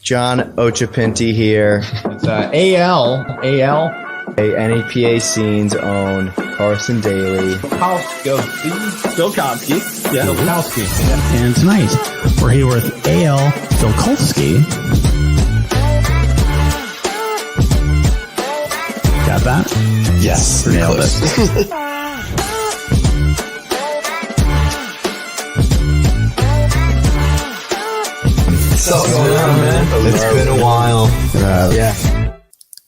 John Ochapinti here. It's AL. NEPA Scene's own Carson Daly. Filkowski. Yeah, Filkowski. And tonight, we're here with AL Filkowski. Got that? Yes. Nailed it. What's going on, man? It's been a while. Yeah.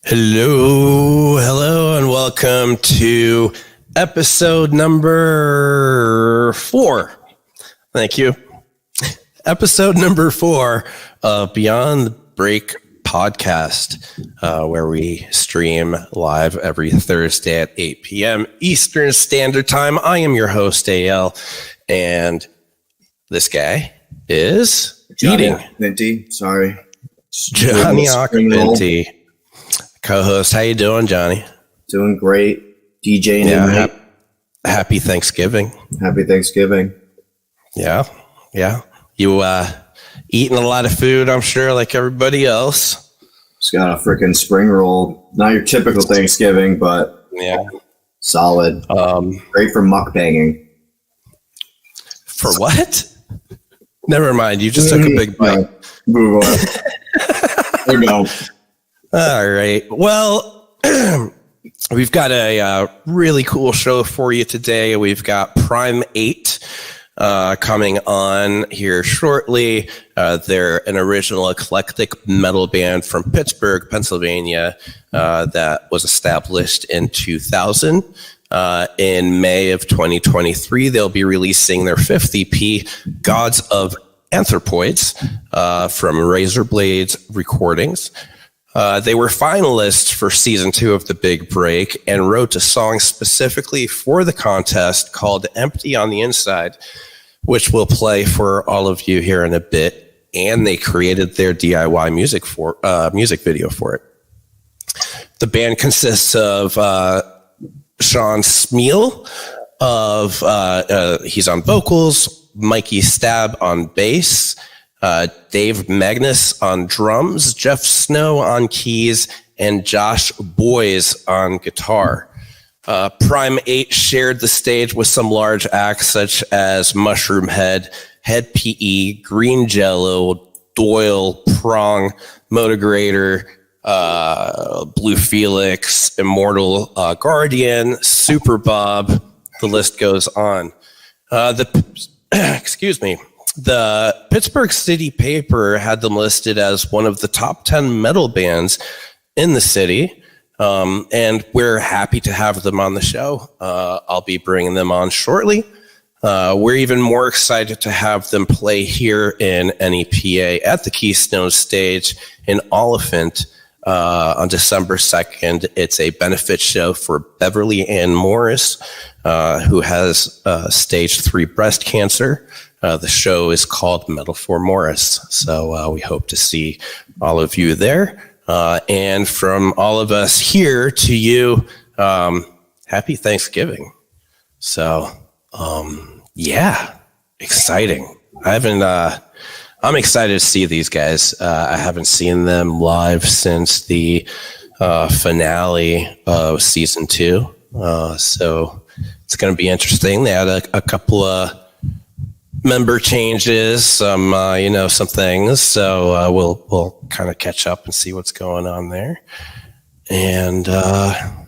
Hello, and welcome to episode number 4. Thank you. Episode number 4 of Beyond the Break podcast, where we stream live every Thursday at 8 p.m. Eastern Standard Time. I am your host, AL, and this guy is Johnny Occhipinti. Sorry. Johnny Occhipinti. Co-host, how you doing, Johnny? Doing great. DJing. Yeah, happy Thanksgiving. Happy Thanksgiving. Yeah. You eating a lot of food, I'm sure, like everybody else. Just got a freaking spring roll. Not your typical Thanksgiving, but yeah, solid. Great for mukbanging. For what? Never mind. You just took a big bite. No. Move on. There we go. All right. Well, we've got a really cool show for you today. We've got Prime 8 coming on here shortly. They're an original eclectic metal band from Pittsburgh, Pennsylvania, that was established in 2000. In May of 2023, they'll be releasing their 5th EP, Gods of Anthropoids, from Razor Blades Recordings. They were finalists for season 2 of The Big Break and wrote a song specifically for the contest called Empty on the Inside, which we'll play for all of you here in a bit. And they created their DIY music video for it. The band consists of Sean Smeal he's on vocals, Mikey Stab on bass, Dave Magnus on drums, Jeff Snow on keys, and Josh Boys on guitar. Prime 8 shared the stage with some large acts such as Mushroom Head, Head PE, Green Jello, Doyle, Prong, Motogrator, Blue Felix, Immortal Guardian, Super Bob, the list goes on. Excuse me. The Pittsburgh City Paper had them listed as one of the top 10 metal bands in the city, and we're happy to have them on the show. I'll be bringing them on shortly. We're even more excited to have them play here in NEPA at the Keystone Stage in Oliphant on December 2nd. It's a benefit show for Beverly Anne Morris, who has stage 3 breast cancer. The show is called Metal for Morris. So we hope to see all of you there. And from all of us here to you, happy Thanksgiving. So, yeah, exciting. I'm excited to see these guys. I haven't seen them live since the finale of season 2. So it's going to be interesting. They had a couple of member changes, some things. So we'll kind of catch up and see what's going on there. And how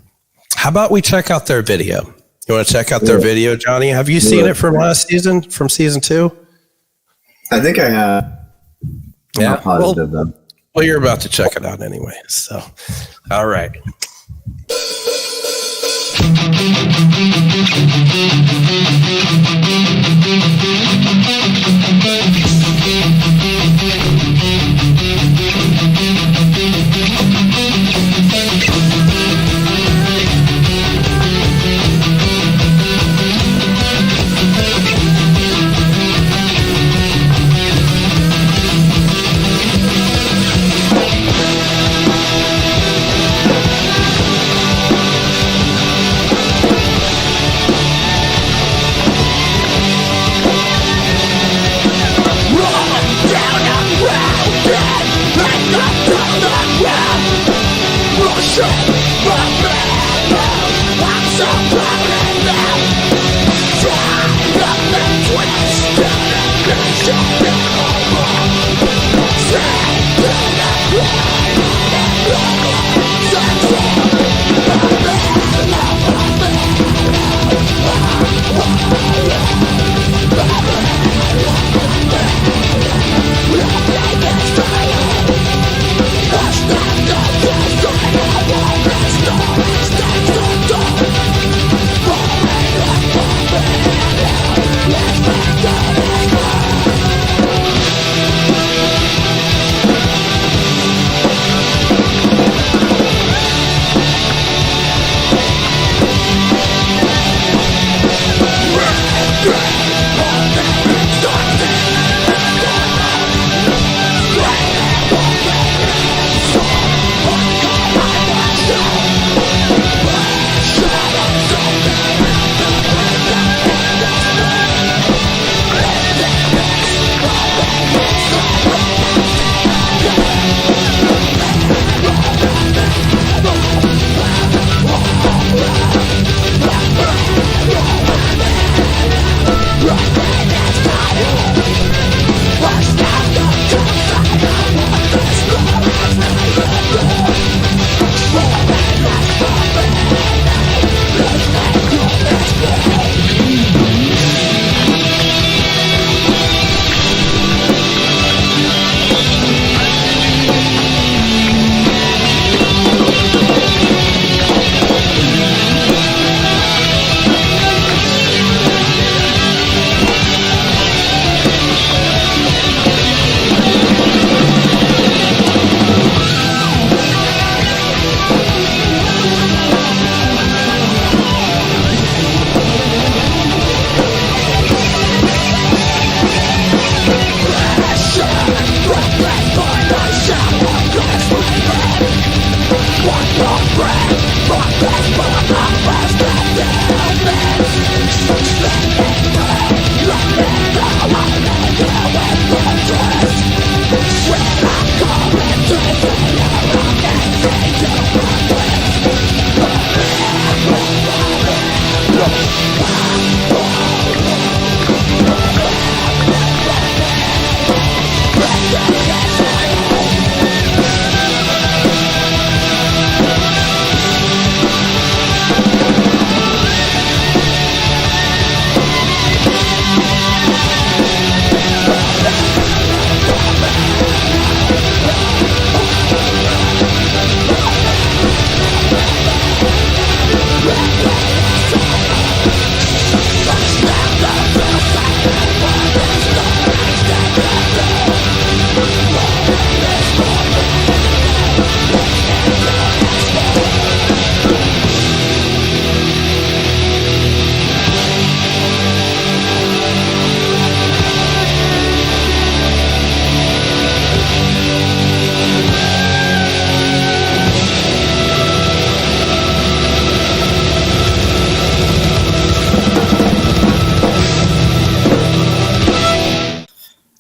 about we check out their video? You want to check out their video, Johnny? Have you seen it from last season, from season 2? I think I have. I'm not positive, though. Well, you're about to check it out anyway. So, all right.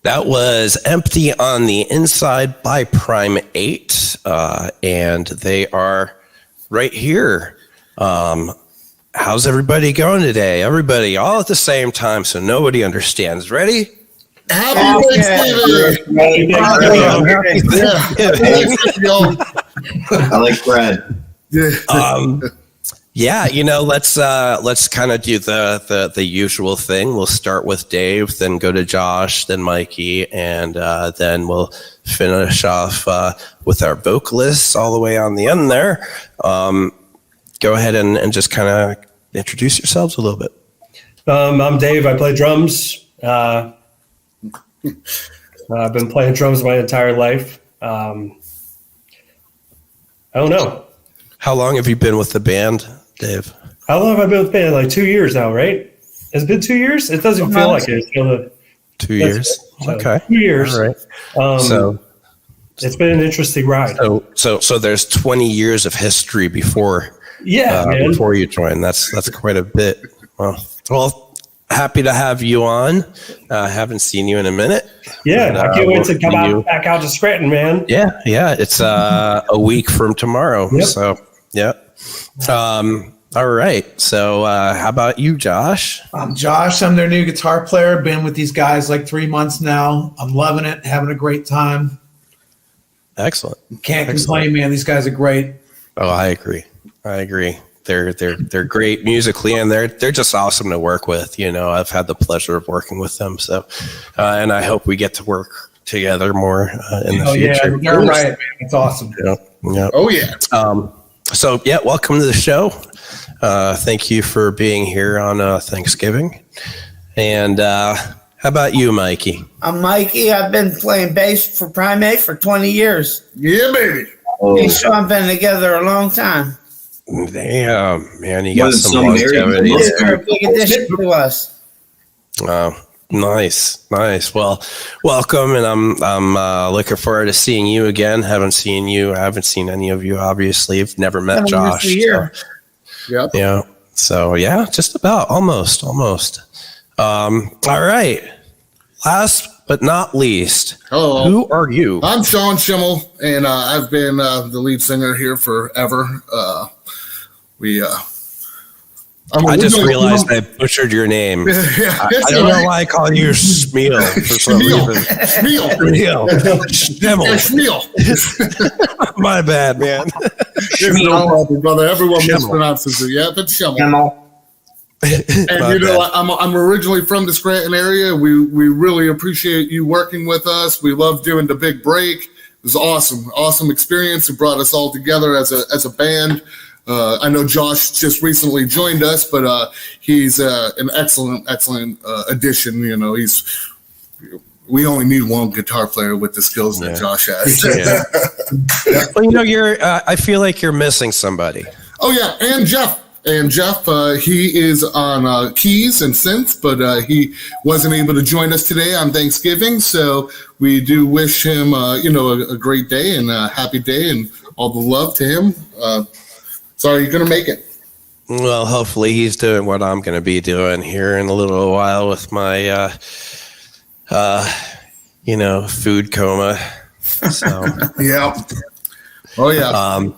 That was Empty on the Inside by Prime 8, and they are right here. How's everybody going today? Everybody all at the same time, so nobody understands. Ready? Happy Thanksgiving! I like bread. Yeah, you know, let's kind of do the usual thing. We'll start with Dave, then go to Josh, then Mikey, and then we'll finish off with our vocalists all the way on the end there. Go ahead and just kind of introduce yourselves a little bit. I'm Dave. I play drums. I've been playing drums my entire life. I don't know. How long have you been with the band, Dave? How long have I been with the band? Like 2 years now, right? Has it been 2 years? It doesn't feel like it. 2 years. So, Okay. 2 years. All right. So it's been an interesting ride. So there's 20 years of history before man. before you joined. That's quite a bit. Well, happy to have you on. Haven't seen you in a minute. Yeah, I can't wait to come you. back out to Scranton, man. Yeah. It's a week from tomorrow. Yep. So, yeah. All right. So, how about you, Josh? I'm Josh. I'm their new guitar player. Been with these guys like 3 months now. I'm loving it, having a great time. Excellent. Can't complain, man. These guys are great. Oh, I agree. They're great musically, and they're just awesome to work with. You know, I've had the pleasure of working with them. So, and I hope we get to work together more in the future. Yeah, you're right, man. It's awesome. Yeah. Oh, yeah. So, yeah, welcome to the show. Thank you for being here on Thanksgiving. And how about you, Mikey? I'm Mikey. I've been playing bass for Primate for 20 years. Yeah, baby. Me and Sean been together a long time. Damn, man, you got some married. longevity. You're a big addition to us. Nice. Well, welcome, and I'm looking forward to seeing you again. Haven't seen any of you, obviously. I've never met Josh. Year. Yep. Yeah. So yeah, just about almost. All right. Last but not least, Hello. who are you? I'm Sean Schimmel, and I've been the lead singer here forever. I just realized I butchered your name. I don't know why I call you Schmiel for some reason. Schmiel. My bad, man. It's no problem, brother. Everyone mispronounces it. Yeah, but Schimmel. And I'm originally from the Scranton area. We really appreciate you working with us. We love doing the big break. It was awesome experience. It brought us all together as a band. I know Josh just recently joined us, but he's an excellent addition. You know, we only need one guitar player with the skills that Josh has. Yeah. Well, you know, I feel like you're missing somebody. Oh yeah, and Jeff. He is on keys and synths, but he wasn't able to join us today on Thanksgiving. So we do wish him, a great day and a happy day and all the love to him. Sorry, you're going to make it. Well, hopefully he's doing what I'm going to be doing here in a little while with my, food coma. So, yeah. Oh, yeah.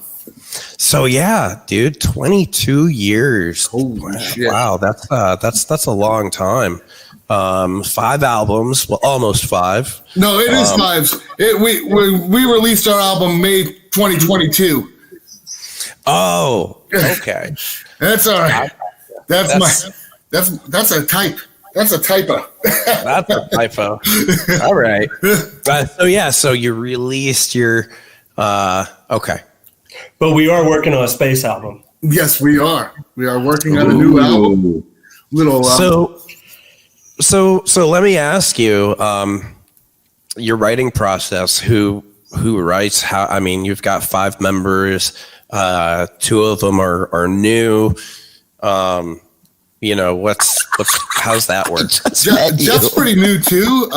So yeah, dude, 22 years. Holy shit. Wow, that's a long time. 5 albums, well, almost 5. No, it is 5. We released our album May 2022. Oh, okay. That's all right. That's a type. That's a typo. That's a typo. All right. So you released your okay. But we are working on a space album. Yes, we are. We are working on a new album. So let me ask you, your writing process. Who writes? How? I mean, you've got 5 members. 2 of them are new. How's that work? Jeff's pretty new too.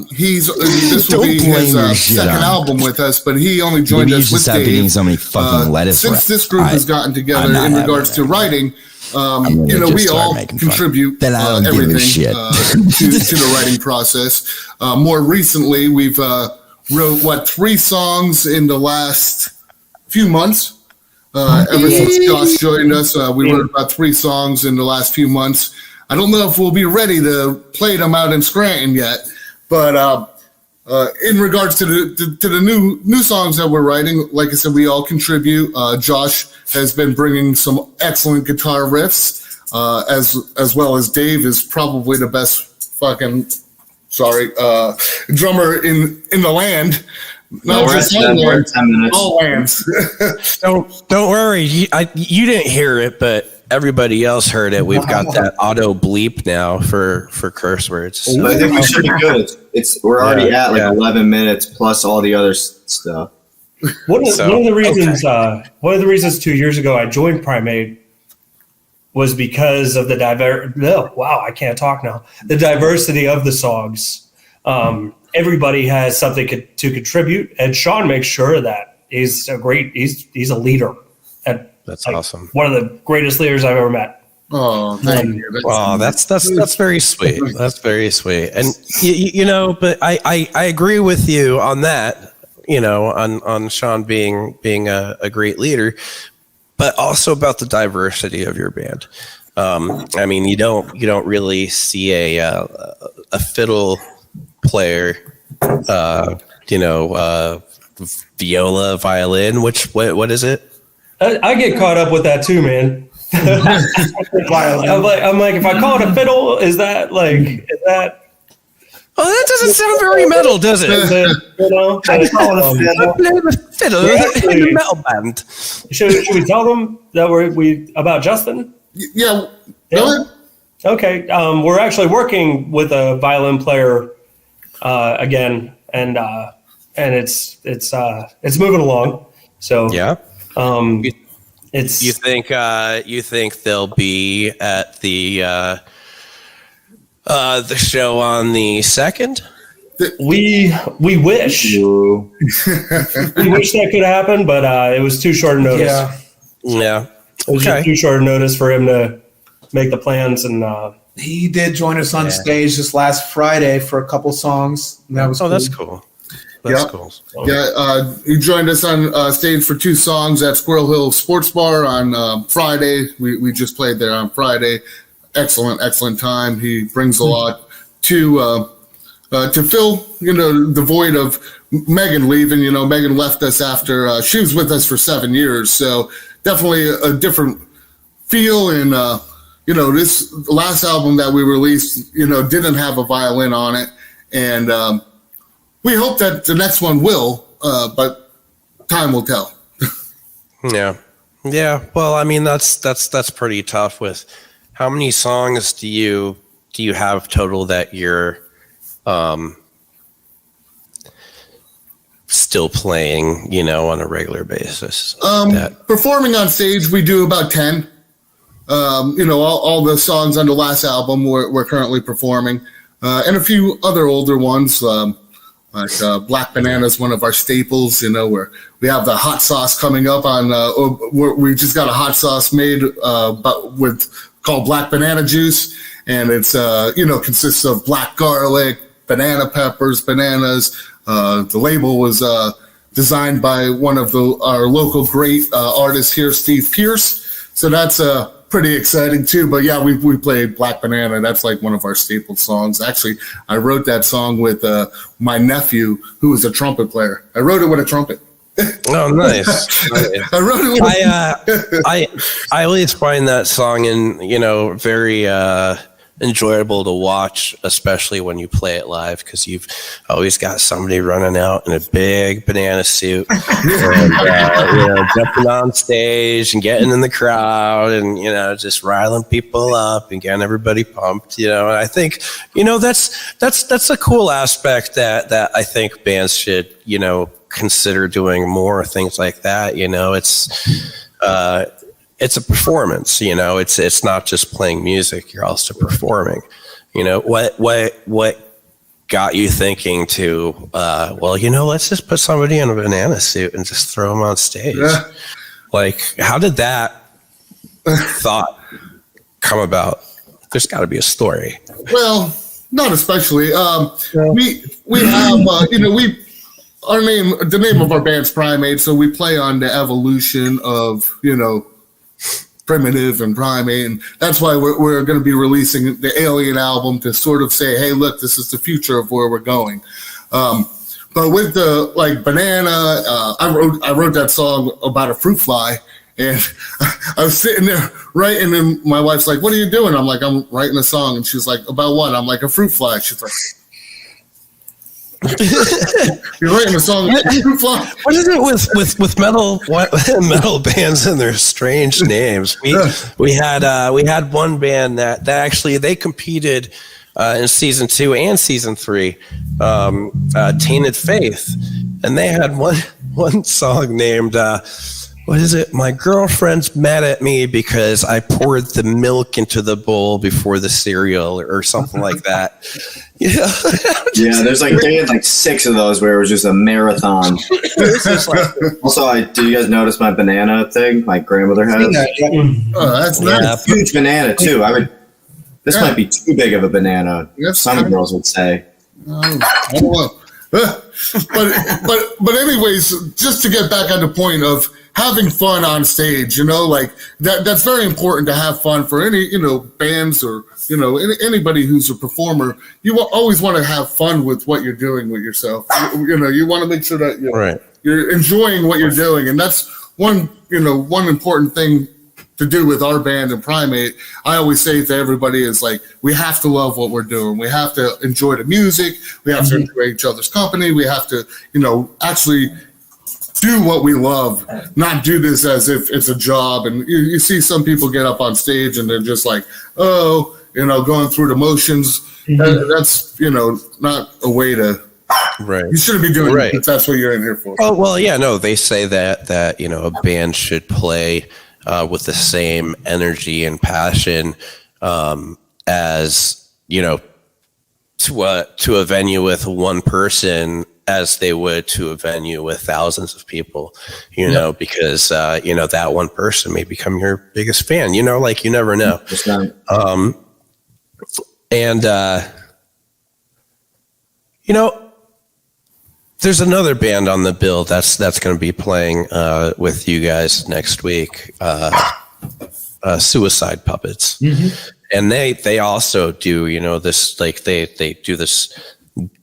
This will be his second album with us, but he only joined us with Dave. So many fucking lettuce since this group has gotten together in regards to writing, we all contribute everything to the writing process. More recently, we've wrote 3 songs in the last few months. Ever since Josh joined us, we wrote about 3 songs in the last few months. I don't know if we'll be ready to play them out in Scranton yet, but in regards to the new songs that we're writing, like I said, we all contribute. Josh has been bringing some excellent guitar riffs, as well as Dave is probably the best drummer in the land. Not just all lands. Don't worry. You didn't hear it, but everybody else heard it. We've got that auto bleep now for curse words. So. I think we should be good. We're already at 11 minutes plus all the other stuff. One of the reasons 2 years ago I joined Primate was because of the I can't talk now. The diversity of the songs. Everybody has something to contribute, and Sean makes sure that he's a leader. That's awesome. One of the greatest leaders I've ever met. Oh, thank you. That's very sweet. That's very sweet. And but I agree with you on that. On Sean being a great leader, but also about the diversity of your band. I mean, you don't really see a fiddle player, viola, violin. What is it? I get caught up with that too, man. I'm like, if I call it a fiddle, is that? Oh, that doesn't sound very metal, does it? I call it a fiddle in a metal band. Should we tell them that we about Justin? Yeah. Go ahead. Okay. We're actually working with a violin player again, and it's moving along. So yeah. You think they'll be at the show on the 2nd? We wish. We wish that could happen, but it was too short a notice. Yeah. It was just too short a notice for him to make the plans, and he did join us on stage this last Friday for a couple songs. And that was cool. That's cool. That's cool. Yeah, he joined us on stage for 2 songs at Squirrel Hill Sports Bar on Friday. We just played there on Friday. Excellent time. He brings a lot to fill the void of Megan leaving. Megan left us after she was with us for 7 years, so definitely a different feel. And this last album that we released didn't have a violin on it, and we hope that the next one will, but time will tell. Yeah. Well, I mean, that's pretty tough. With how many songs do you have total that you're still playing, on a regular basis? Performing on stage, we do about 10. All the songs on the last album we're currently performing, and a few other older ones. Like Black Banana is one of our staples, where we have the hot sauce coming up on. We just got a hot sauce made, called Black Banana Juice, and it's consists of black garlic, banana peppers, bananas. The label was designed by one of our local great artists here, Steve Pierce. So that's pretty exciting too. But yeah, we played Black Banana. That's like one of our staple songs. Actually, I wrote that song with my nephew, who is a trumpet player. I wrote it with a trumpet. Oh, nice. I wrote it. I always find that song very enjoyable to watch, especially when you play it live, because you've always got somebody running out in a big banana suit and jumping on stage and getting in the crowd and just riling people up and getting everybody pumped. And I think that's a cool aspect that I think bands should consider doing more things like that. It's a performance, it's not just playing music, you're also performing. What got you thinking to let's just put somebody in a banana suit and just throw them on stage? Yeah. Like, how did that thought come about? There's got to be a story. Well, not especially. We have the name of our band's Primate, so we play on the evolution of Primitive and Primate, and that's why we're going to be releasing the Alien album to sort of say, hey, look, this is the future of where we're going. But with the banana, I wrote that song about a fruit fly, and I was sitting there writing, and my wife's like, what are you doing? I'm like, I'm writing a song, and she's like, about what? I'm like, a fruit fly. She's like, you're writing a song. What is it with metal bands and their strange names? We had one band that actually they competed in season 2 and season 3, Tainted Faith, and they had one song named what is it? My girlfriend's mad at me because I poured the milk into the bowl before the cereal or something like that. Yeah. Yeah, there's they had 6 of those where it was just a marathon. Also, do you guys notice my banana thing my grandmother has? Oh, that's nice. Huge banana too. This might be too big of a banana. Some girls would say. I don't know. But anyways, just to get back on the point of having fun on stage, that's very important to have fun for any, bands or, anybody who's a performer. You always want to have fun with what you're doing with yourself. You want to make sure that you're enjoying what you're doing. And that's one important thing to do with our band and Primate. I always say to everybody is we have to love what we're doing. We have to enjoy the music. We have to enjoy each other's company. We have to, actually do what we love, not do this as if it's a job. And you see some people get up on stage and they're just going through the motions. That's, not a way to, you shouldn't be doing it if that's what you're in here for. Oh, well, yeah, no, they say that, a band should play with the same energy and passion as, to a venue with one person as they would to a venue with thousands of people, because, that one person may become your biggest fan, you never know. There's another band on the bill that's going to be playing with you guys next week, Suicide Puppets. And they also do, this, they do this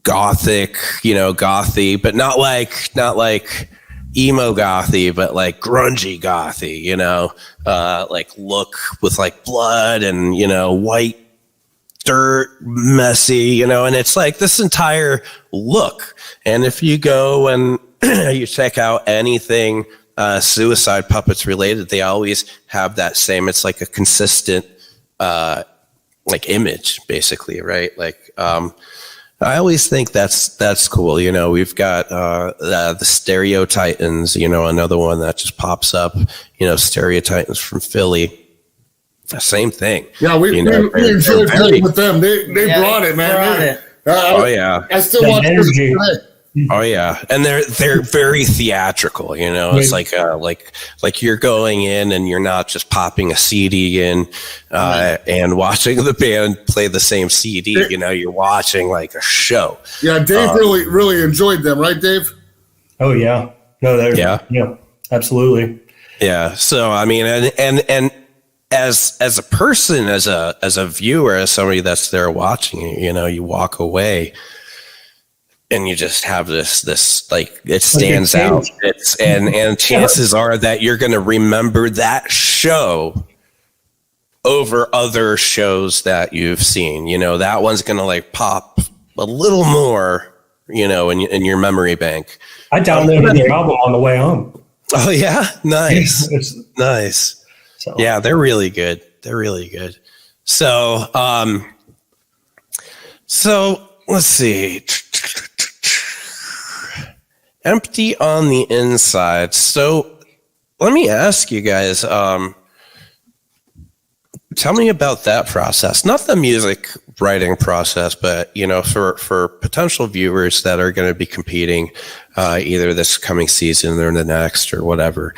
gothic, gothy, but not like emo gothy, but grungy gothy, look with blood and, white dirt, messy, and it's this entire look. And if you go and you check out anything Suicide Puppets related, they always have that same, it's a consistent image, basically, right? I always think that's cool. We've got the Stereo Titans, another one that just pops up, Stereo Titans from Philly. Same thing. Yeah, we enjoyed playing with them. They brought it, man. I still watch energy. Oh yeah, and they're very theatrical. It's like you're going in and you're not just popping a CD in and watching the band play the same CD. You're watching a show. Yeah, Dave really enjoyed them, right, Dave? Oh yeah, no, yeah, absolutely. Yeah. So I mean, and as a person, as a viewer, as somebody that's there watching it, you walk away. And you just have this it stands out. And chances are that you're going to remember that show over other shows that you've seen. That one's going to pop a little more, in your memory bank. I downloaded the album on the way home. Oh yeah, nice, nice. So. Yeah, they're really good. So, let's see. Empty on the inside. So let me ask you guys, tell me about that process. Not the music writing process, but, for potential viewers that are going to be competing either this coming season or the next or whatever.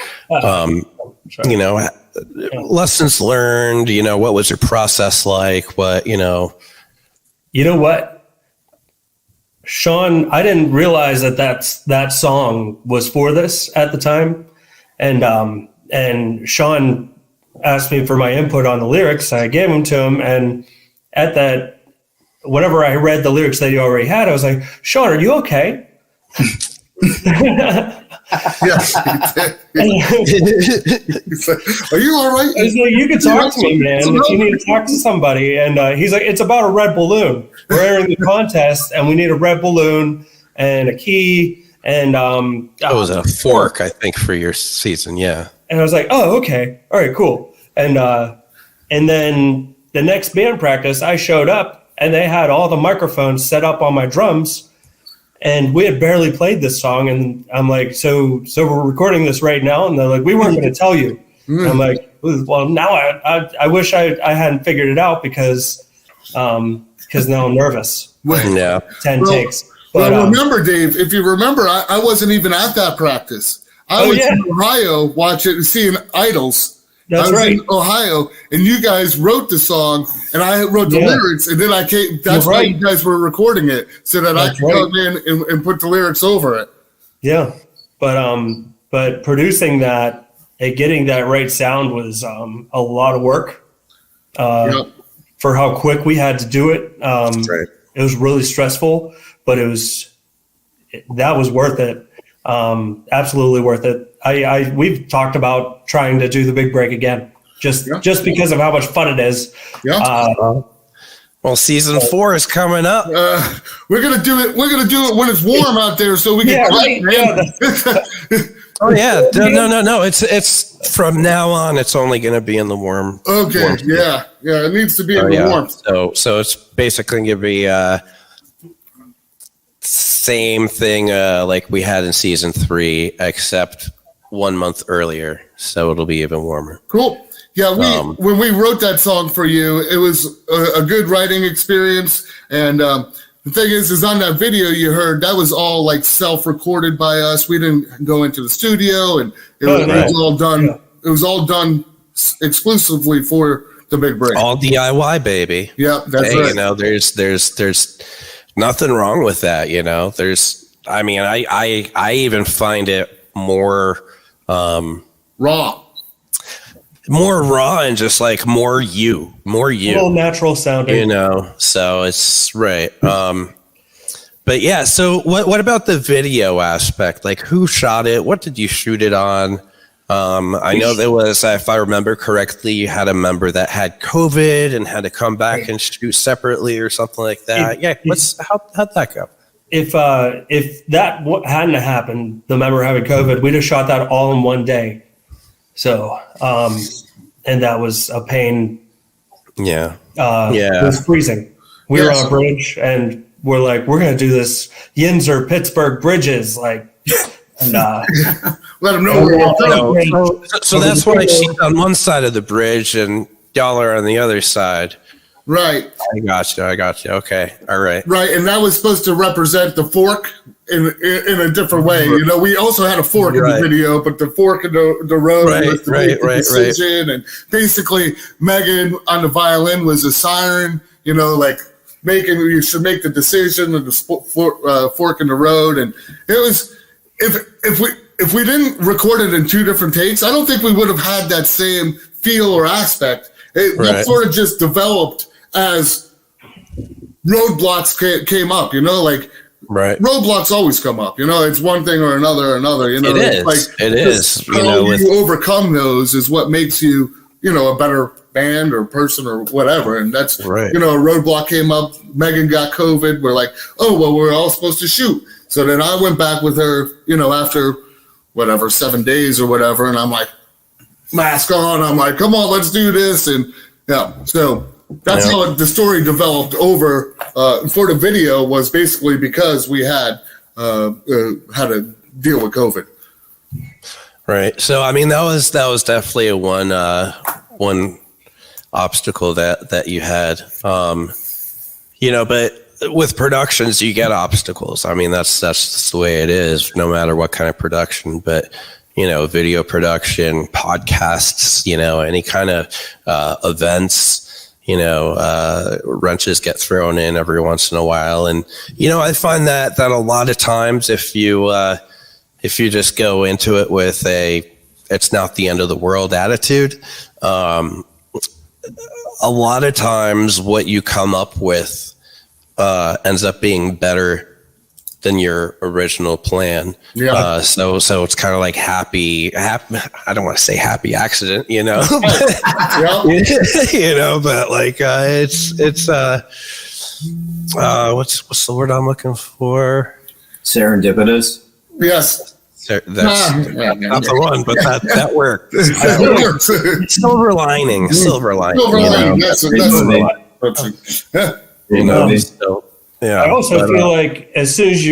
Lessons learned, what was your process like? What, You know what? Sean, I didn't realize that song was for this at the time. And Sean asked me for my input on the lyrics. I gave them to him. And at that, whenever I read the lyrics that he already had, I was like, Sean, are you okay? Yes. Are you all right? He's like, you can talk to me, man, if you need to talk to somebody. And he's like, it's about a red balloon. We're entering the contest, and we need a red balloon and a key. And it was a fork, I think, for your season, yeah. And I was like, oh, okay, all right, cool. And then the next band practice, I showed up, and they had all the microphones set up on my drums. And we had barely played this song, and I'm like, so we're recording this right now, and they're like, we weren't going to tell you. And I'm like, well, now I wish I hadn't figured it out because now I'm nervous. Yeah, 10 takes. But remember, Dave, if you remember, I wasn't even at that practice. I was in Ohio seeing Idols. That's right. In Ohio, and you guys wrote the song, and I wrote the lyrics, and then I came. That's why you guys were recording it, so that I could come in and put the lyrics over it. Yeah, but producing that and getting that right sound was a lot of work. For how quick we had to do it, it was really stressful, but that was worth it. Absolutely worth it. We've talked about trying to do the big break again, just because of how much fun it is. Yeah. Well, season 4 is coming up. We're gonna do it. We're gonna do it when it's warm out there, so we can. Oh yeah, no. It's from now on. It's only going to be in the warm. Okay. Warm yeah. It needs to be in the warmth. So it's basically going to be same thing like we had in season 3, except 1 month earlier. So it'll be even warmer. Cool. Yeah, when we wrote that song for you, it was a good writing experience. And the thing is on that video you heard, that was all like self-recorded by us. We didn't go into the studio, and it was all done. Yeah. It was all done exclusively for the big break. All DIY, baby. Yeah, that's right. You know, there's nothing wrong with that. You know, I even find it more raw. More raw and just like more you. More natural sounding. You know, so it's right. But yeah, so what about the video aspect? Like, who shot it? What did you shoot it on? I know there was, if I remember correctly, you had a member that had COVID and had to come back and shoot separately or something like that. How'd that go? If that hadn't happened, the member having COVID, we'd have shot that all in one day. So, and that was a pain. Yeah. It was freezing. We were on a bridge, and we're like, we're going to do this Yinzer Pittsburgh bridges. Like, and, let them know where we're going. So that's why she's on one side of the bridge and y'all are on the other side. Right. I got you. Okay. All right. Right. And that was supposed to represent the fork in a different way. You know, we also had a fork in the video, but the fork in the road was the decision. And basically, Megan on the violin was a siren, you know, like you should make the decision of the fork in the road. And it was, if we didn't record it in 2 different takes, I don't think we would have had that same feel or aspect. It sort of just developed as roadblocks came up, you know, like roadblocks always come up, you know, it's one thing or another, you know, it is. You know, you overcome those is what makes you, you know, a better band or person or whatever. And that's, you know, a roadblock came up, Megan got COVID. We're like, oh, well, we're all supposed to shoot. So then I went back with her, you know, after 7 days or whatever. And I'm like, mask on. I'm like, come on, let's do this. And so that's how the story developed over for the video, was basically because we had to deal with COVID. Right. So I mean, that was definitely one obstacle that you had. You know, but with productions, you get obstacles. I mean, that's just the way it is, no matter what kind of production. But you know, video production, podcasts, you know, any kind of events. You know, wrenches get thrown in every once in a while. And, you know, I find that a lot of times if you just go into it with it's not the end of the world attitude, a lot of times what you come up with ends up being better than your original plan. Yeah. So it's kind of like happy. I don't want to say happy accident, you know, you know, but like, it's what's the word I'm looking for? Serendipitous. Yes. That's not the one, but that worked. Silver lining. Silver lining. That's you know, so Yeah. I also feel like as soon as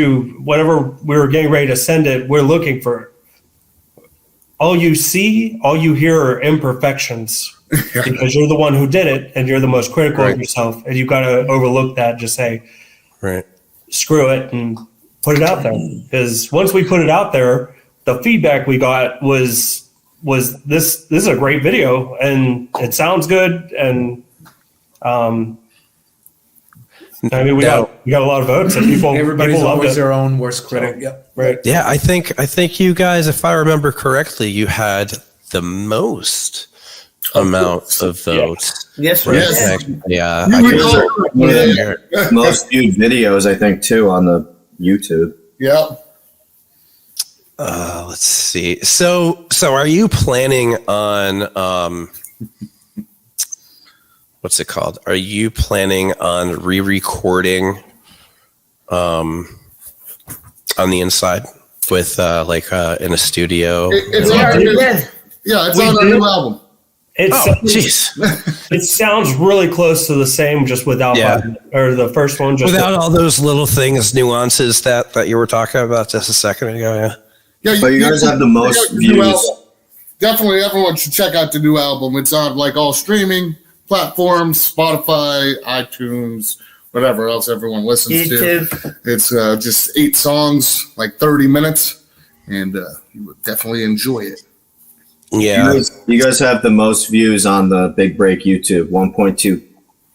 whenever we were getting ready to send it, we're looking for it. All you see, all you hear are imperfections because you're the one who did it and you're the most critical of yourself. And you got to overlook that. Just say, screw it and put it out there. Because once we put it out there, the feedback we got was this is a great video and it sounds good. And, I mean, we got a lot of votes and Everybody's people always loved it. their own worst critic. Yep. Right. Yeah, I think you guys, if I remember correctly, you had the most amount of votes. Yes, for yes. Yeah, most viewed videos, I think, too, on the YouTube. Yeah. Let's see. So are you planning on what's it called? Are you planning on re-recording on the inside with in a studio? It's on our new album. It sounds really close to the same, just without or the first one, just without all those little things, nuances that you were talking about just a second ago. Yeah, but you guys have the most views. Definitely, everyone should check out the new album. It's on all streaming platforms, Spotify, iTunes, whatever else everyone listens to. It's just 8 songs, 30 minutes, and you would definitely enjoy it. Yeah. You guys have the most views on the Big Break YouTube, 1.2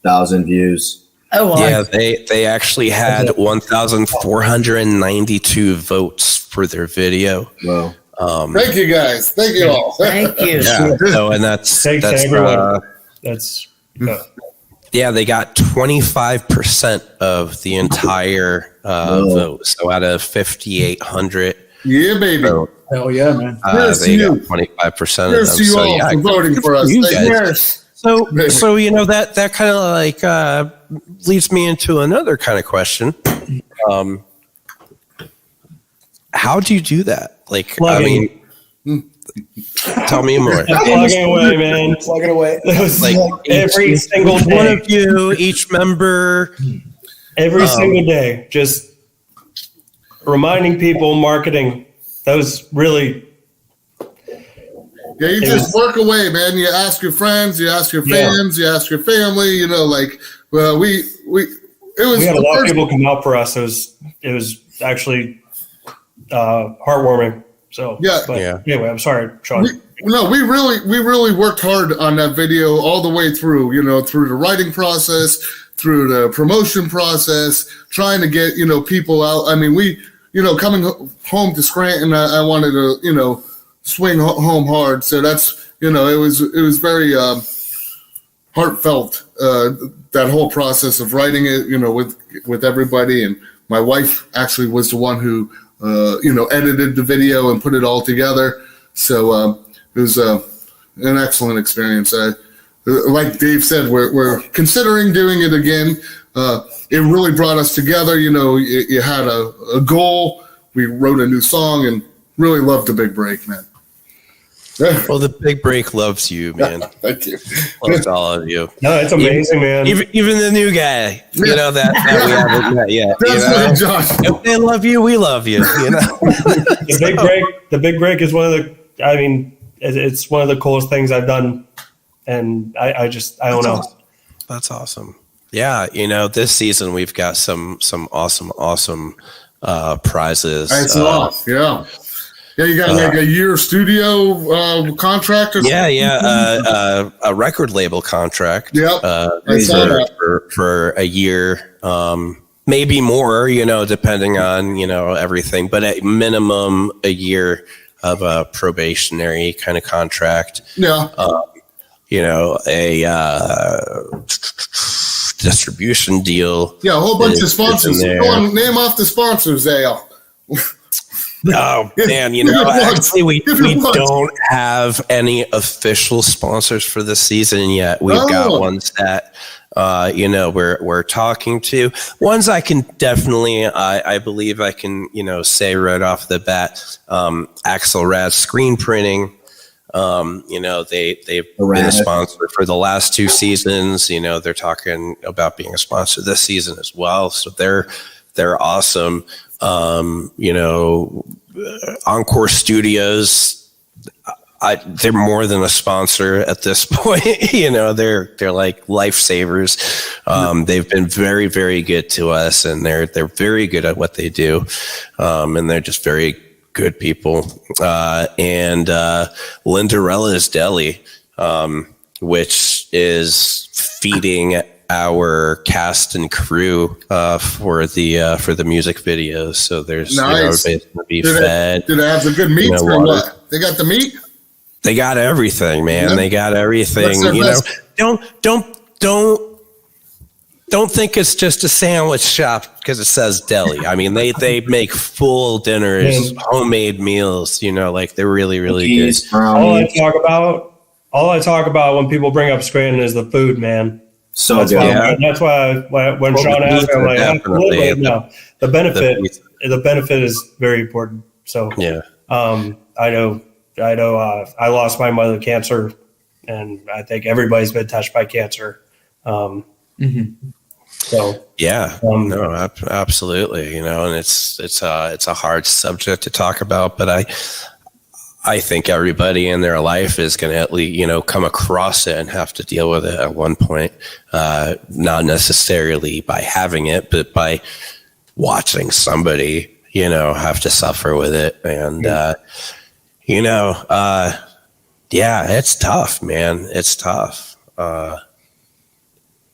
thousand views. Oh, wow. Yeah, they actually had 1,492 votes for their video. Wow. Thank you guys. Thank you all. Thank you. Yeah. So, and that's everyone. They got 25% of the entire vote. So out of 5,800. Yeah, baby. Vote, Hell yeah, man. they got 25% of them. Here's to you all for voting for us. So that kind of leads me into another kind of question. How do you do that? Tell me more. Plugging away, man. Plugging away. Every single day. One of you, each member. Every single day. Just reminding people, marketing. That was really... Yeah, you just work away, man. You ask your friends, you ask your fans, you ask your family. We had a lot of people come out for us. It was actually heartwarming. So anyway, I'm sorry, Sean. We really worked hard on that video all the way through. Through the writing process, through the promotion process, trying to get people out. I mean, coming home to Scranton, I wanted to swing home hard. So that's it was very heartfelt, that whole process of writing it with everybody. And my wife actually was the one who edited the video and put it all together. So it was an excellent experience. Like Dave said, we're considering doing it again. It really brought us together. You had a goal. We wrote a new song and really loved the Big Break, man. Well, the Big Break loves you, man. Thank you. Loves all of you. No, it's amazing, man. Even the new guy, that we haven't met yet. Josh. If they love you, we love you. The Big Break is one of the. I mean, it's one of the coolest things I've done, and I don't know. That's awesome. Yeah, this season we've got some awesome prizes. That's awesome. Yeah. Yeah, you got a year studio contract or something? Yeah, a record label contract. Yep, I saw that. For a year, maybe more, depending on, everything, but at minimum a year of a probationary kind of contract. Yeah. A distribution deal. Yeah, a whole bunch of sponsors. Go on, name off the sponsors, Ale. Oh man, actually we don't have any official sponsors for this season yet. We've got ones that we're talking to. Ones I can definitely I believe I can say right off the bat. Axelrad Screen Printing They've been a sponsor for the last 2 seasons. They're talking about being a sponsor this season as well. So they're awesome. Encore Studios, they're more than a sponsor at this point. They're like lifesavers. They've been very, very good to us, and they're very good at what they do. And they're just very good people. And Lindarella's Deli, which is feeding our cast and crew for the music videos. So there's everybody's gonna be fed. Do they have the good meats or what? They got the meat? They got everything, man. Yeah. They got everything. Don't think it's just a sandwich shop because it says deli. I mean, they make full dinners, homemade meals. They're really, really good. All I talk about when people bring up Scranton is the food, man. So good. That's why when Sean asked, I'm like, absolutely. No, the benefit is very important. So yeah, I know. I lost my mother to cancer, and I think everybody's been touched by cancer. So yeah, no, absolutely. And it's a hard subject to talk about, but I think everybody in their life is going to at least, come across it and have to deal with it at one point. Not necessarily by having it, but by watching somebody, have to suffer with it. And, it's tough, man. It's tough.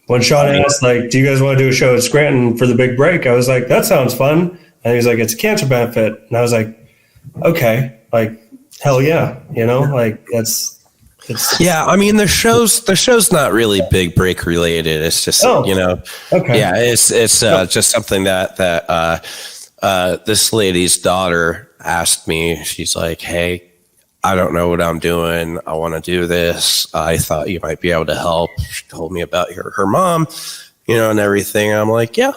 When Sean asked, do you guys want to do a show at Scranton for the big break? I was like, that sounds fun. And he was like, it's a cancer benefit. And I was like, okay, hell yeah. It's yeah. I mean, the show's not really big break related. It's just, okay. Yeah, it's just something that this lady's daughter asked me. She's like, hey, I don't know what I'm doing. I want to do this. I thought you might be able to help. She told me about her mom, and everything. I'm like, yeah,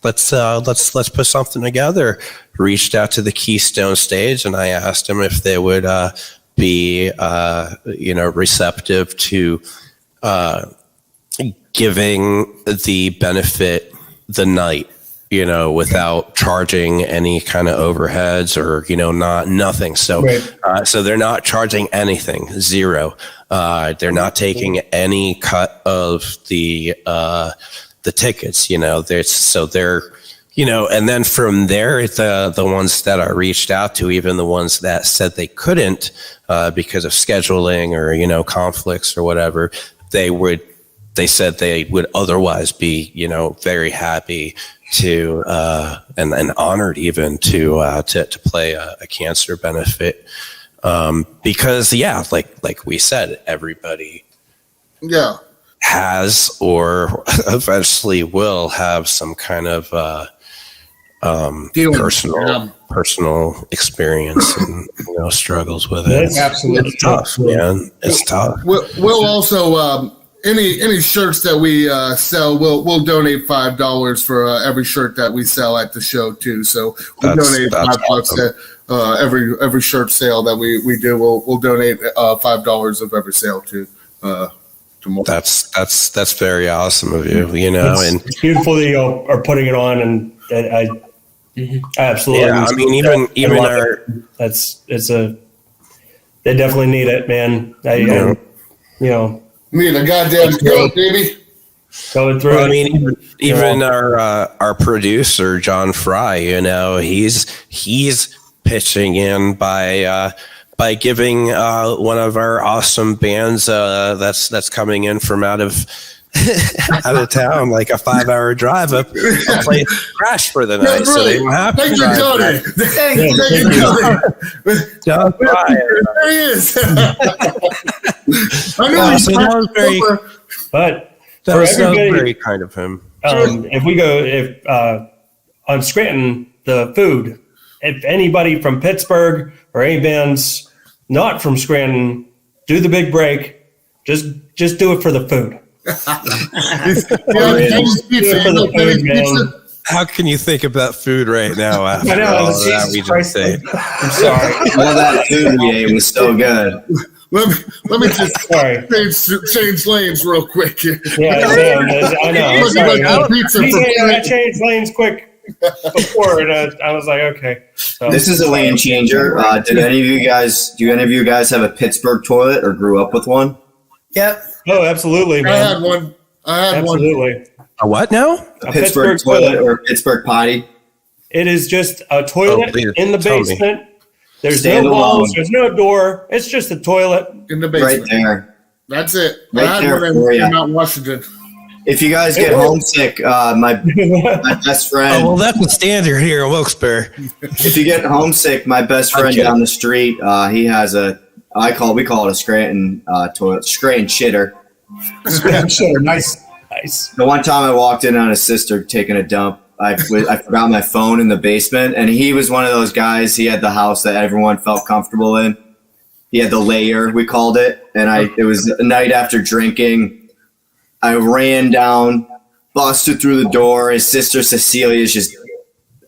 let's put something together. Reached out to the Keystone Stage, and I asked them if they would be receptive to giving the benefit the night, without charging any kind of overheads or, nothing. So, right. So they're not charging anything, zero. They're not taking any cut of the tickets, and then from there, the ones that I reached out to, even the ones that said they couldn't, because of scheduling or, conflicts or whatever, they said they would otherwise be, very happy to and honored even to play a cancer benefit, because like we said, everybody has or eventually will have some kind of personal experience and struggles with it. It's absolutely tough, man. It's tough. We'll also any shirts that we sell, we'll donate $5 for every shirt that we sell at the show too. So we'll donate $5 awesome. To every shirt sale that we do. We'll donate $5 of every sale to more. That's very awesome of you. It's beautiful that you are putting it on, and I absolutely. Yeah, I mean, even our they definitely need it, man. Need a goddamn skill, baby. Going through. Well, I mean, even our producer John Fry, he's pitching in by giving one of our awesome bands that's coming in from out of town, like a 5-hour drive up, I'll play Crash for the night. So they don't have to drive. Thank you, Tony. John Fry. There he is. I know so that was very, but that was very kind of him. If we go on Scranton, the food, if anybody from Pittsburgh or any bands not from Scranton do the big break, just do it for the food. How can you think about food right now after all that we just said? I'm sorry. All that food we ate was so good. Let me just change lanes real quick here. Yeah, I know. I changed lanes quick before, and I was like, okay. So. This is a lane changer. Do any of you guys have a Pittsburgh toilet or grew up with one? Yep. Oh, absolutely, man. I had one. Absolutely. A what now? A Pittsburgh toilet or a Pittsburgh potty? It is just a toilet in the basement. There's no walls. There's no door. It's just a toilet in the basement. Right there. That's it. Right I had there one in Mount Washington. If you guys get homesick, my best friend. Oh, well, that's the standard here in Wilkes-Barre. If you get homesick, my best friend down the street, he has we call it a Scranton toilet, Scranton shitter. Scranton shitter, nice. The one time I walked in on his sister taking a dump, I forgot my phone in the basement, and he was one of those guys. He had the house that everyone felt comfortable in. He had the layer, we called it, and it was a night after drinking. I ran down, busted through the door. His sister Cecilia's just,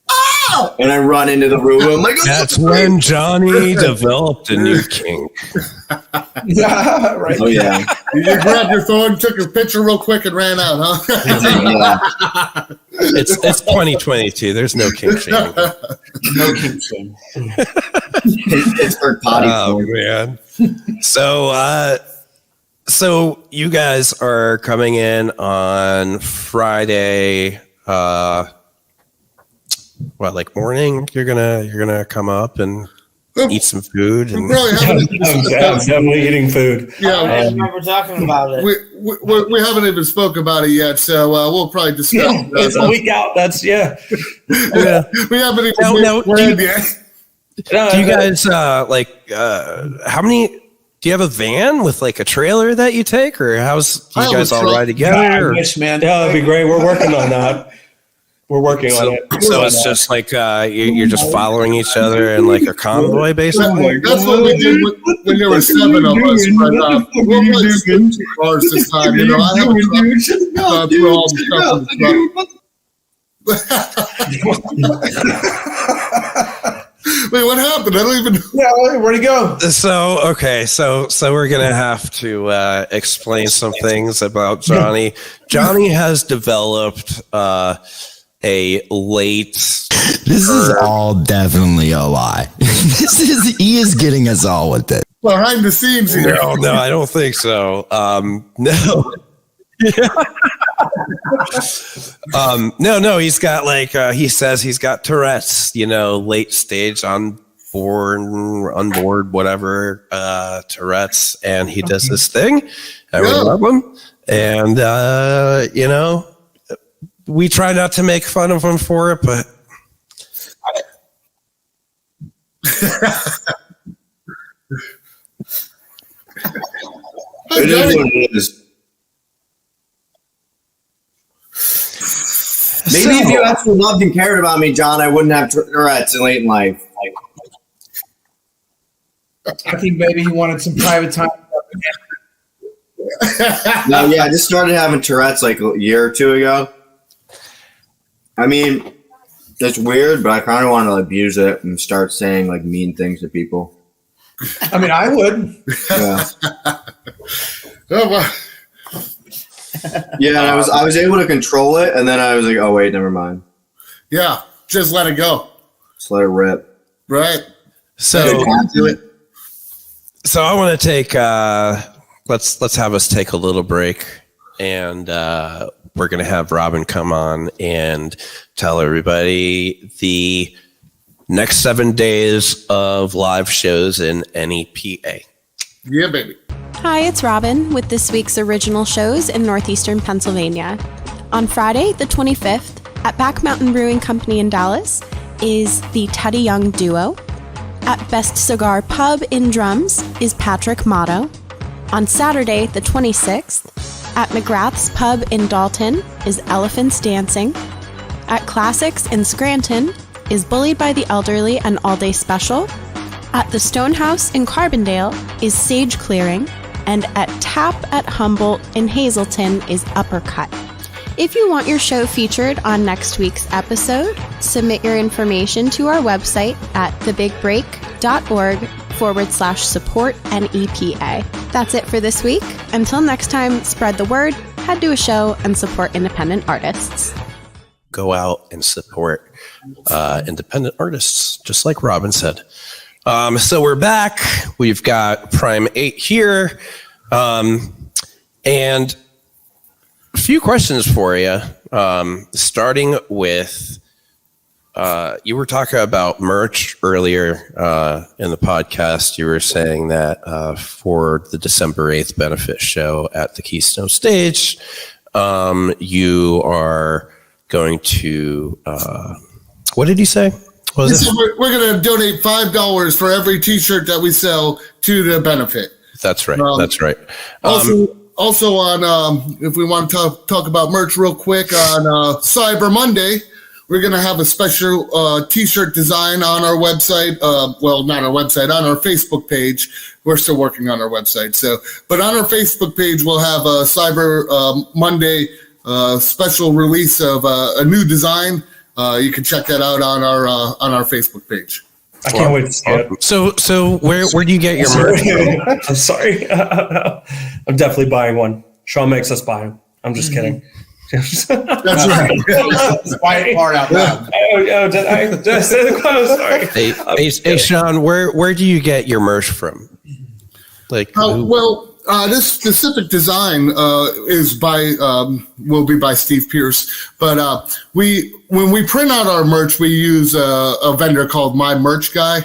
oh! And I run into the room. I'm like, that's when Johnny developed a new kink. Yeah, right. Oh yeah. You grabbed your phone, took a picture real quick, and ran out, huh? It's 2022. There's no kink shaming. No kink shaming. Pittsburgh potty. Oh man. So you guys are coming in on Friday. Morning? You're gonna come up and eat some food. And I'm definitely eating food. Yeah, I remember talking about it. We haven't even spoke about it yet, so we'll probably discuss. Yeah, it's a week out. That's yeah. We haven't even planned yet. Do you guys how many? Do you have a van with like a trailer that you take, or do you guys all ride together? Man. Yeah, that'd be great. We're working on that. We're working on it. So it's just like you're just following each other in like a convoy, basically. That's what we did when there were 7 of us. But we'll play 2 cars this time. I have a truck. Throw all the stuff in the truck. Wait, what happened? I don't even know. Yeah, where'd he go? So we're gonna have to explain some things about Johnny. Johnny has developed a late. This is all definitely a lie. He is getting us all with it. Behind the scenes here. No, I don't think so. No. No, he's got he says he's got Tourette's, late stage on board, whatever, Tourette's, and he does this thing, and we love him, and we try not to make fun of him for it, but it is what it is. Maybe if you actually loved and cared about me, John, I wouldn't have Tourette's late in life. I think maybe he wanted some private time. No, yeah, I just started having Tourette's like a year or 2 ago. I mean, it's weird, but I kind of want to abuse it and start saying mean things to people. I mean, I would. Yeah. Oh, wow. Yeah, and I was able to control it, and then I was like, oh wait, never mind. Yeah, just let it go. Just let it rip. Right. So I want to take let's have us take a little break, and we're gonna have Robin come on and tell everybody the next 7 days of live shows in NEPA. Yeah, baby. Hi, it's Robin with this week's original shows in northeastern Pennsylvania. On Friday, the 25th, at Back Mountain Brewing Company in Dallas, is the Teddy Young Duo. At Best Cigar Pub in Drums is Patrick Motto. On Saturday, the 26th, at McGrath's Pub in Dalton is Elephants Dancing. At Classics in Scranton is Bullied by the Elderly and All Day Special. At the Stonehouse in Carbondale is Sage Clearing. And at Tap at Humboldt in Hazleton is Uppercut. If you want your show featured on next week's episode, submit your information to our website at thebigbreak.org /support NEPA. That's it for this week. Until next time, spread the word, head to a show, and support independent artists. Go out and support independent artists, just like Robin said. So we're back. We've got Prime 8 here. And a few questions for you. Starting with, you were talking about merch earlier in the podcast. You were saying that for the December 8th benefit show at the Keystone Stage, you are going to, what did you say? What was it? We're going to donate $5 for every T-shirt that we sell to the benefit. That's right. That's right. Also on, if we want to talk about merch real quick, on Cyber Monday, we're going to have a special T-shirt design on our website. Well, not our website, on our Facebook page. We're still working on our website. But on our Facebook page, we'll have a Cyber Monday special release of a new design. You can check that out on our Facebook page. I can't wait to see it. So where do you get your merch? I'm sorry. I'm definitely buying one. Sean makes us buy them. I'm just kidding. That's right. Quiet part out loud. Did I just say the quote? Sorry. Hey, Sean, where do you get your merch from? This specific design will be by Steve Pierce. But when we print out our merch, we use a vendor called My Merch Guy.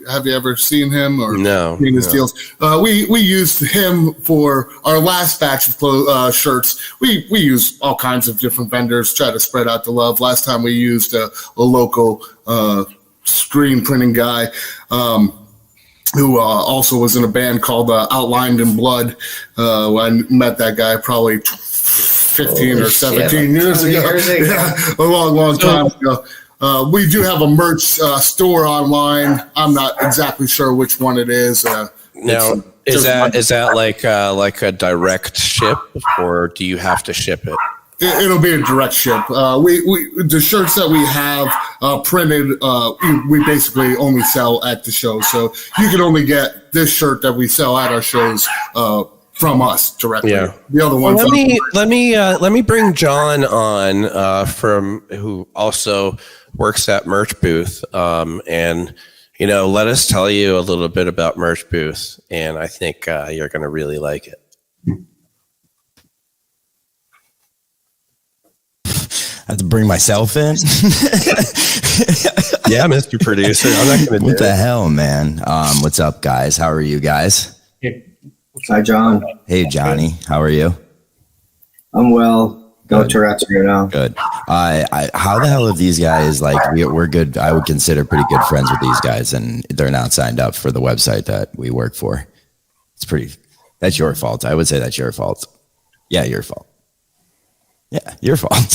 Have you ever seen him or seen his deals? We used him for our last batch of shirts. We use all kinds of different vendors, try to spread out the love. Last time we used a local screen printing guy. Who also was in a band called Outlined in Blood. I met that guy probably 15 or 17 years ago. Yeah, a long time ago. We do have a merch store online. I'm not exactly sure which one it is. Now, is that like a direct ship, or do you have to ship it? It'll be a direct ship. The shirts that we have printed, we basically only sell at the show. So you can only get this shirt that we sell at our shows from us directly. Yeah. The other ones. Let me bring John on from who also works at Merch Booth, and let us tell you a little bit about Merch Booth, and I think you're going to really like it. I have to bring myself in. Yeah, Mr. Producer. I'm not going to do What the hell, man? What's up, guys? How are you guys? Hi, John. Hey, Johnny. How are you? I'm well. Go Tourette's right now. Good. How the hell are these guys? We're good. I would consider pretty good friends with these guys, and they're not signed up for the website that we work for. That's your fault. I would say that's your fault. Yeah, your fault. Yeah, your fault.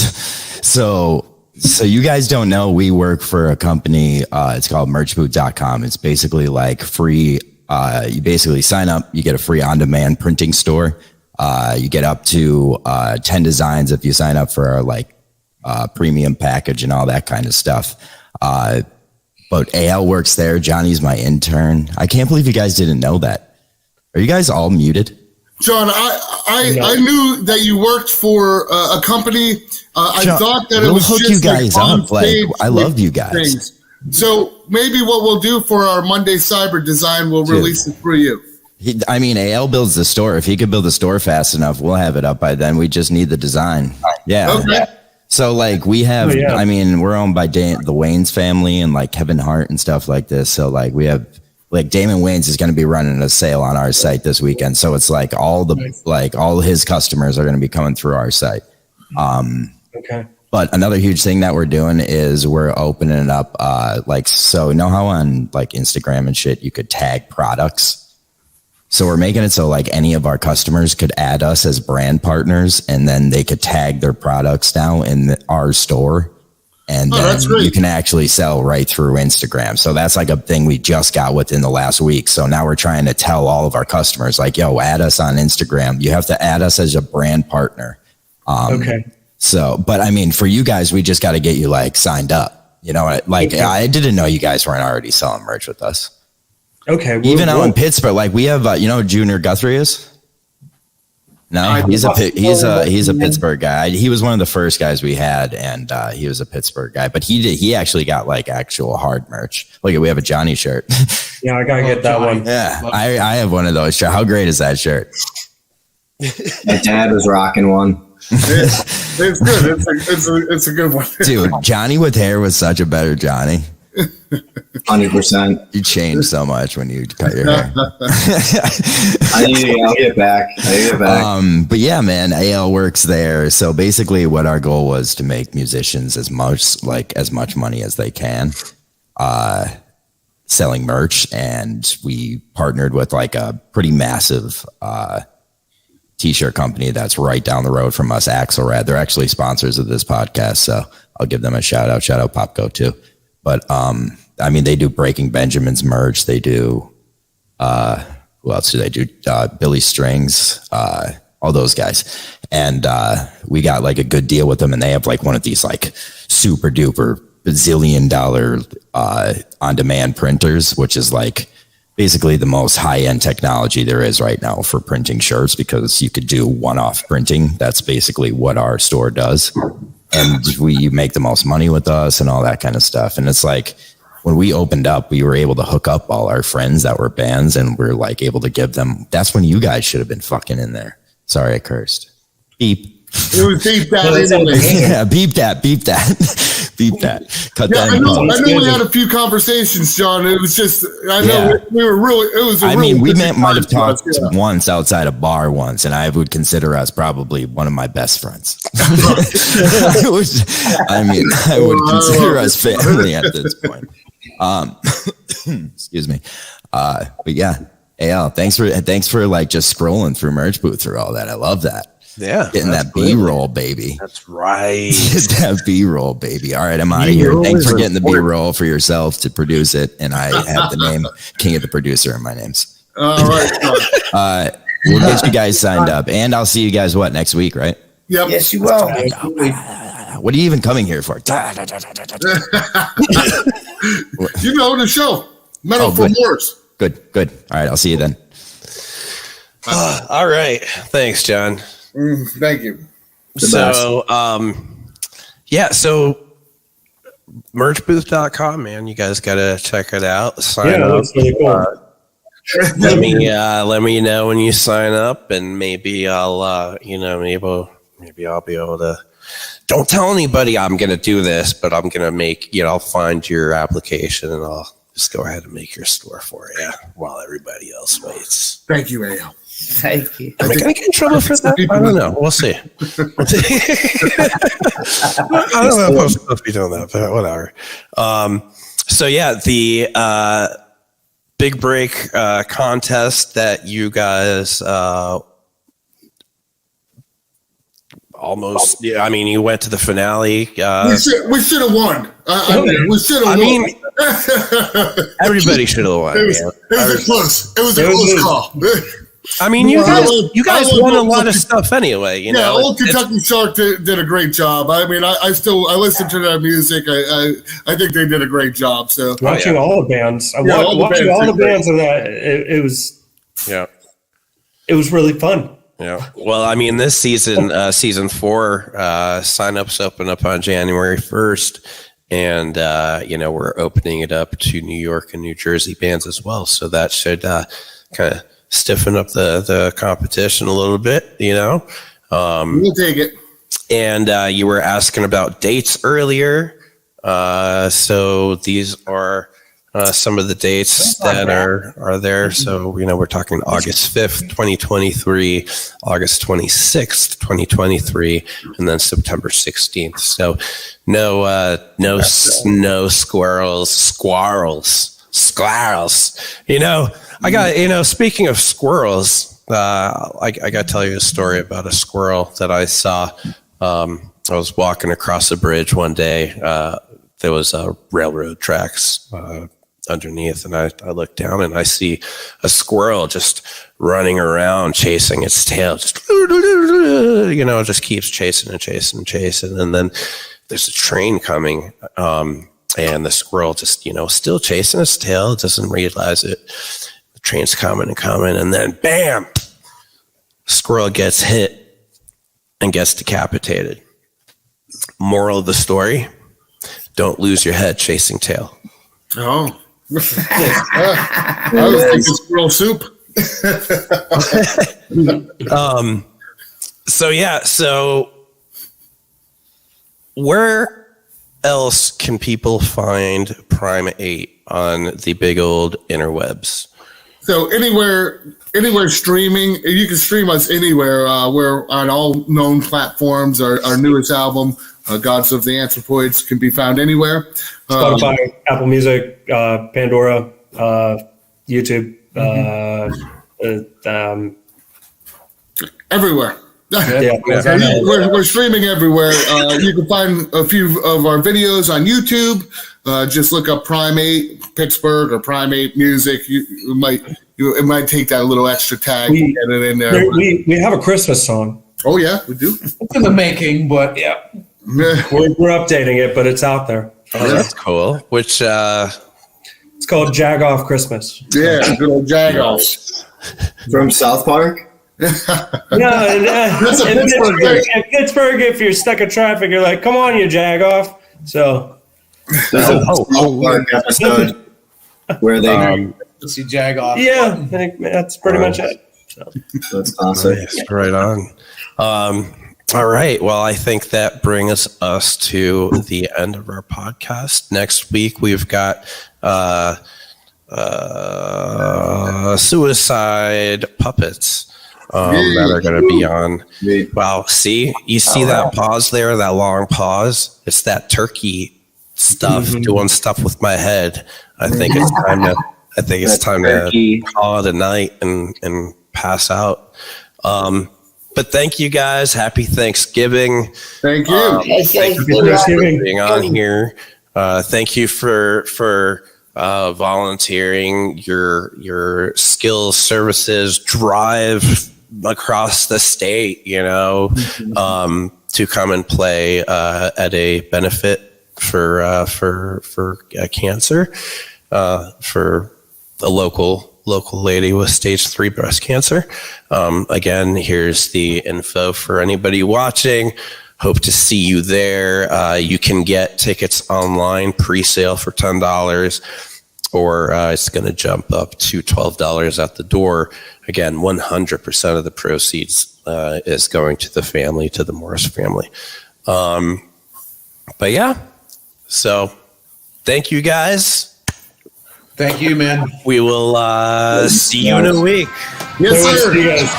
So you guys don't know, we work for a company. It's called merchboot.com. It's basically like free. You basically sign up, you get a free on-demand printing store. You get up to 10 designs if you sign up for our premium package and all that kind of stuff. But AL works there. Johnny's my intern. I can't believe you guys didn't know that. Are you guys all muted? John, I knew that you worked for a company. I thought that it was hook just you guys up. I love you guys. Things. So maybe what we'll do for our Monday Cyber design, we'll release it for you. AL builds the store. If he could build the store fast enough, we'll have it up by then. We just need the design. Yeah. Okay. So we have, we're owned by the Wayans family and Kevin Hart and stuff like this. So we have, Damon Wayans is going to be running a sale on our site this weekend. So it's all his customers are going to be coming through our site. Okay. But another huge thing that we're doing is we're opening it up. So you know how on Instagram and shit, you could tag products. So we're making it so any of our customers could add us as brand partners, and then they could tag their products now in our store. And then you can actually sell right through Instagram. So that's a thing we just got within the last week. So now we're trying to tell all of our customers yo, add us on Instagram. You have to add us as a brand partner. Okay. So, but for you guys, we just got to get you signed up. I didn't know you guys weren't already selling merch with us. Okay. Even out in Pittsburgh, like we have, you know, who Junior Guthrie is. No, he's a Pittsburgh guy. He was one of the first guys we had, and he was a Pittsburgh guy. But he actually got like actual hard merch. Look, we have a Johnny shirt. Yeah, I gotta get that one. Yeah, I have one of those. How great is that shirt? My dad was rocking one. It's good. It's a good one. Dude, Johnny with hair was such a better Johnny. 100%. You changed so much when you cut your hair. I'll get back. But yeah, man, AL works there. So basically what our goal was to make musicians as much money as they can, selling merch. And we partnered with like a pretty massive, t-shirt company that's right down the road from us, Axelrad. They're actually sponsors of this podcast. So I'll give them a shout out Popco too. But, I mean, they do Breaking Benjamin's merch. They do, who else do they do? Billy Strings, all those guys. And, we got like a good deal with them, and they have like one of these like super duper bazillion dollar, on demand printers, which is like basically the most high end technology there is right now for printing shirts, because you could do one-off printing. That's basically what our store does. And you make the most money with us and all that kind of stuff. And it's like, when we opened up, we were able to hook up all our friends that were bands, and we're like able to give them. That's when you guys should have been fucking in there. Sorry, I cursed. Beep. It was beep that anyway. Yeah, beep that. Beep that. Cut that. I know we had a few conversations, John. It was just, we were really, it was we might have talked once outside a bar once, and I would consider us probably one of my best friends. I would consider us family at this point. Excuse me. But yeah, AL, thanks for like just scrolling through Merch Booth through all that. I love that. Yeah. Getting that B-roll, baby. That's right. Get that B-roll, baby. All right, I'm out of here. Thanks for getting the B-roll for yourself to produce it. And I have the name King of the Producer in my names. All right. We'll get you guys signed up. And I'll see you guys, next week, right? Yep. Yes, you will. What are you even coming here for? You know, the show. Metal for Morris. Good. All right, I'll see you then. All right. Thanks, John. Thank you. So merchbooth.com, man. You guys got to check it out. Sign up. That's really cool. Let me know when you sign up, and maybe I'll, maybe I'll be able to. Don't tell anybody I'm going to do this, but I'm going to I'll find your application, and I'll just go ahead and make your store for you while everybody else waits. Thank you, AL. Thank you. Am I going to get in trouble for that? I don't know. We'll see. I don't know if I'm supposed to be doing that, but whatever. The Big Break contest that you guys almost. Yeah, I mean, you went to the finale. We should have won. We should have won. Everybody should have won. It was a close call. I mean, you guys won a lot of stuff anyway. You know, Old Kentucky Shark did a great job. I mean, I listen to their music. I think they did a great job. So watching all the bands, watching all the bands of that, it was really fun. Yeah. Well, I mean, this season, season 4, signups open up on January 1st. And, we're opening it up to New York and New Jersey bands as well. So that should kind of stiffen up the competition a little bit, We'll take it. And you were asking about dates earlier. So these are some of the dates that are there. So, we're talking August 5th, 2023, August 26th, 2023, and then September 16th. So no squirrels. I got, speaking of squirrels, I got to tell you a story about a squirrel that I saw. I was walking across a bridge one day. There was railroad tracks underneath, and I look down and I see a squirrel just running around chasing its tail, just just keeps chasing and then there's a train coming, And the squirrel just, still chasing his tail, doesn't realize it. The train's coming and coming, and then bam! Squirrel gets hit and gets decapitated. Moral of the story, don't lose your head chasing tail. Oh. I was thinking squirrel soup. So where else can people find Prime 8 on the big old interwebs? So anywhere streaming, you can stream us anywhere. We're on all known platforms. Our newest album, Gods of the Anthropoids, can be found anywhere. Spotify, Apple Music, Pandora, YouTube, everywhere. Yeah. We're streaming everywhere. You can find a few of our videos on YouTube. Just look up Prime 8 Pittsburgh or Prime 8 Music. It might take that little extra tag to get it in there. We have a Christmas song. Oh yeah, we do. It's in the making, but yeah, we're updating it, but it's out there. Oh, that's cool. Which it's called Jag Off Christmas. Yeah, good old Jag Off from South Park. In Pittsburgh, if you're stuck in traffic, you're like, "Come on, you jag off." So, South Park episode where they see jag off. Yeah, I think that's pretty much it. So. That's awesome. Nice. Right on. All right. Well, I think that brings us to the end of our podcast. Next week, we've got Suicide Puppets. That are going to be on. Wow, you see that pause there, that long pause? It's that turkey stuff doing stuff with my head. I think it's time to call it a night and pass out. But thank you guys. Happy Thanksgiving. Thank you. Thank you for being on here. Thank you for volunteering your skills, services, drive across the state, to come and play at a benefit for cancer, for a local lady with stage 3 breast cancer. Again, here's the info for anybody watching. Hope to see you there. You can get tickets online, pre-sale for $10, or it's going to jump up to $12 at the door. Again, 100% of the proceeds is going to the family, to the Morris family. But yeah, so thank you guys. Thank you, man. We will see you in a week. Yes, sir. See you guys.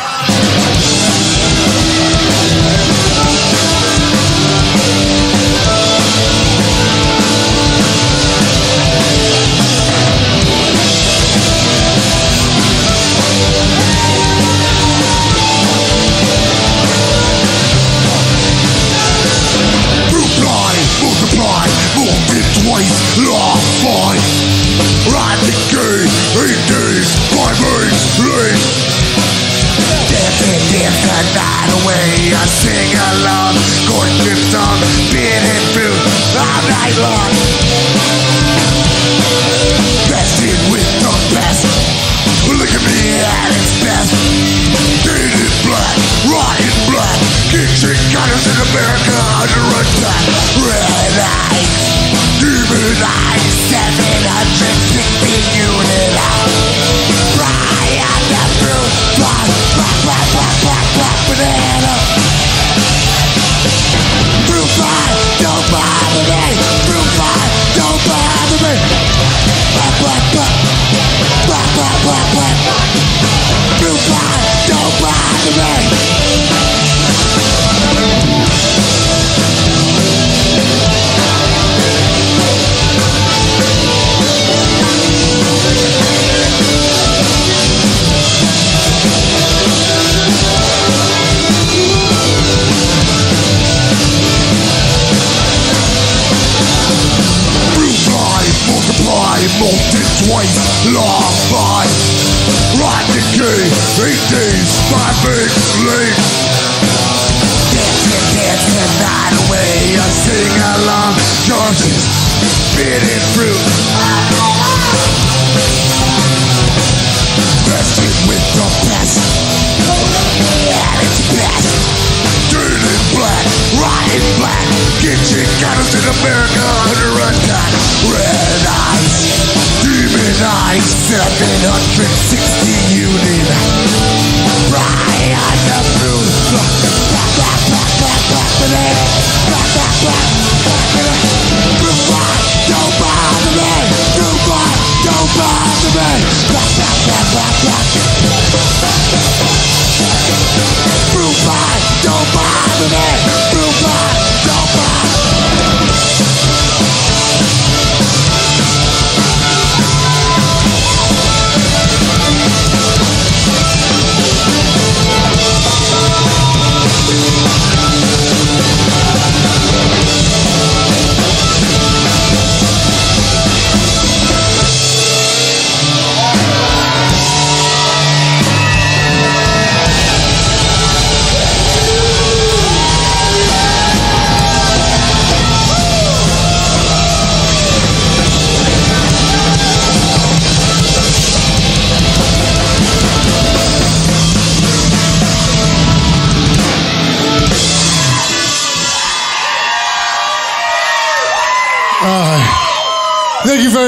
Sing along, gorgeous song, beer and fruit all night long. Bested with the best, look at me at its best. Painted black, rotten black, kitchen counters in America under attack. Red eyes, demon eyes, 760 unit out. Right at the fruit, black banana. Don't bother me. Don't bother me. Don't bother me. Molted twice, long by. Right decay, 8 days, 5 weeks late. Dance the night away, I sing along. George's forbidden fruit. Vested with the best, at its best. Dirty black, rotten black, kitchen counters in America under attack. Red eyes, demon eyes, 760 unit. Right on the moon. Back, back, back, back, back, back, back, back, back, back. Goodbye, don't bother me. Goodbye, don't bother me. Back, back, back, back, back. Goodbye, don't bother me. Goodbye, don't bother me. Thank you very much.